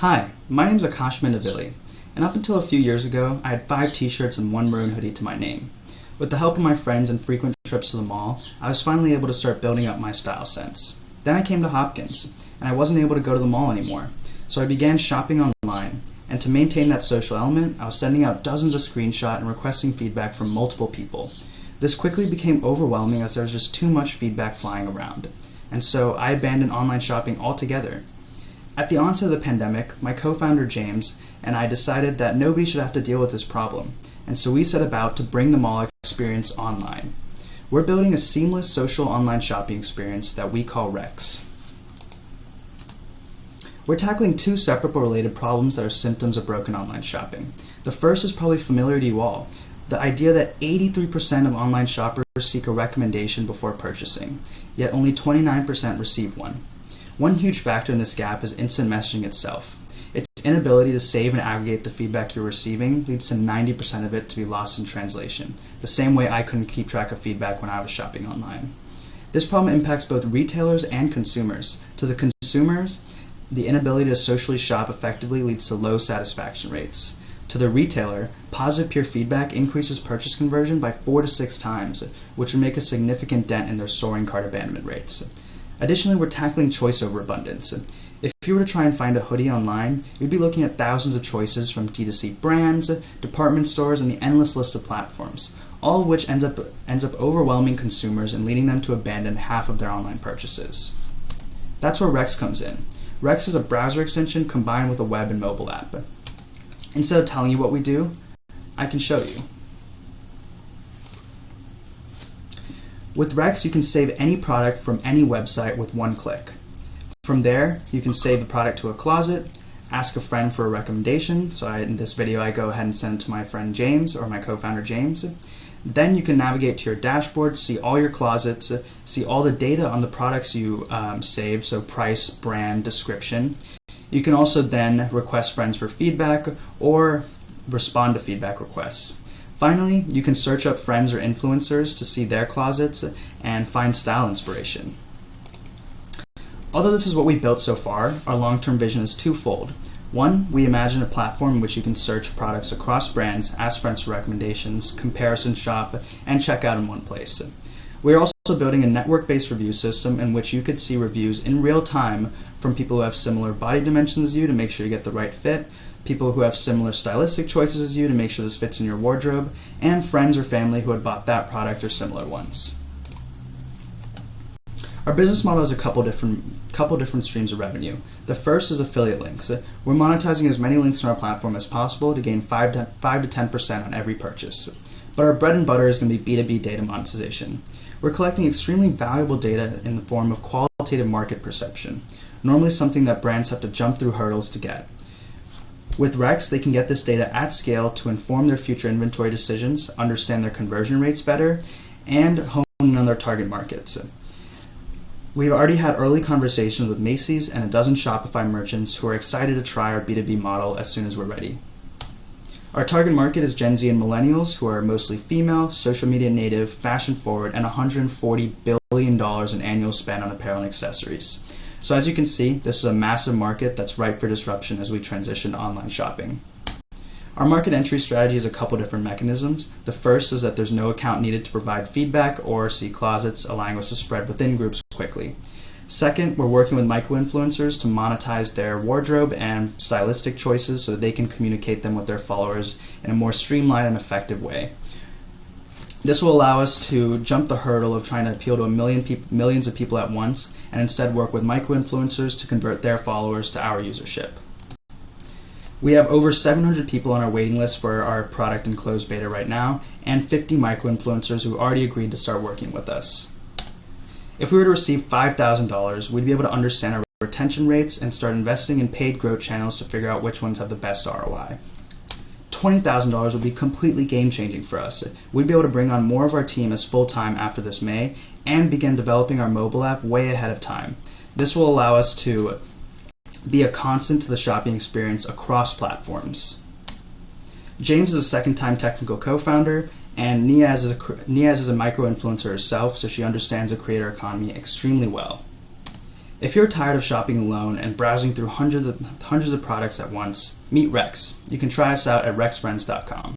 Hi, my name's Akash Mandavili, and up until a few years ago, I had 5 t-shirts and 1 maroon hoodie to my name. With the help of my friends and frequent trips to the mall, I was finally able to start building up my style sense. Then I came to Hopkins, and I wasn't able to go to the mall anymore, so I began shopping online, and to maintain that social element, I was sending out dozens of screenshots and requesting feedback from multiple people. This quickly became overwhelming as there was just too much feedback flying around, and so I abandoned online shopping altogether. At the onset of the pandemic, my co-founder James and I decided that nobody should have to deal with this problem, and so we set about to bring the mall experience online. We're building a seamless social online shopping experience that we call Rex. We're tackling 2 separate but related problems that are symptoms of broken online shopping. The first is probably familiar to you all, the idea that 83% of online shoppers seek a recommendation before purchasing, yet only 29% receive one. One huge factor in this gap is instant messaging itself. Its inability to save and aggregate the feedback you're receiving leads to 90% of it to be lost in translation, the same way I couldn't keep track of feedback when I was shopping online. This problem impacts both retailers and consumers. To the consumers, the inability to socially shop effectively leads to low satisfaction rates. To the retailer, positive peer feedback increases purchase conversion by 4 to 6 times, which would make a significant dent in their soaring cart abandonment rates. Additionally, we're tackling choice over abundance. If you were to try and find a hoodie online, you'd be looking at thousands of choices from D2C brands, department stores, and the endless list of platforms, all of which ends up overwhelming consumers and leading them to abandon half of their online purchases. That's where Rex comes in. Rex is a browser extension combined with a web and mobile app. Instead of telling you what we do, I can show you. With Rex, you can save any product from any website with one click. From there, you can save the product to a closet, ask a friend for a recommendation. So in this video, I go ahead and send it to my friend James, or my co-founder James. Then you can navigate to your dashboard, see all your closets, see all the data on the products you saved, so price, brand, description. You can also then request friends for feedback or respond to feedback requests. Finally, you can search up friends or influencers to see their closets and find style inspiration. Although this is what we've built so far, our long-term vision is twofold. One, we imagine a platform in which you can search products across brands, ask friends for recommendations, comparison shop, and check out in one place. We are also building a network-based review system in which you could see reviews in real time from people who have similar body dimensions as you to make sure you get the right fit, people who have similar stylistic choices as you to make sure this fits in your wardrobe, and friends or family who had bought that product or similar ones. Our business model has a couple different streams of revenue. The first is affiliate links. We're monetizing as many links on our platform as possible to gain 5 to 10% on every purchase. But our bread and butter is going to be B2B data monetization. We're collecting extremely valuable data in the form of qualitative market perception, normally something that brands have to jump through hurdles to get. With Rex, they can get this data at scale to inform their future inventory decisions, understand their conversion rates better, and hone in on their target markets. We've already had early conversations with Macy's and a dozen Shopify merchants who are excited to try our B2B model as soon as we're ready. Our target market is Gen Z and millennials who are mostly female, social media native, fashion forward, and $140 billion in annual spend on apparel and accessories. So as you can see, this is a massive market that's ripe for disruption as we transition to online shopping. Our market entry strategy is a couple different mechanisms. The first is that there's no account needed to provide feedback or see closets, allowing us to spread within groups quickly. Second, we're working with micro-influencers to monetize their wardrobe and stylistic choices so that they can communicate them with their followers in a more streamlined and effective way. This will allow us to jump the hurdle of trying to appeal to millions of people at once and instead work with micro-influencers to convert their followers to our usership. We have over 700 people on our waiting list for our product in closed beta right now, and 50 micro-influencers who already agreed to start working with us. If we were to receive $5,000, we'd be able to understand our retention rates and start investing in paid growth channels to figure out which ones have the best ROI. $20,000 would be completely game-changing for us. We'd be able to bring on more of our team as full-time after this May and begin developing our mobile app way ahead of time. This will allow us to be a constant to the shopping experience across platforms. James is a second-time technical co-founder, and Niaz is a micro-influencer herself, so she understands the creator economy extremely well. If you're tired of shopping alone and browsing through hundreds of products at once, meet Rex. You can try us out at rexrents.com.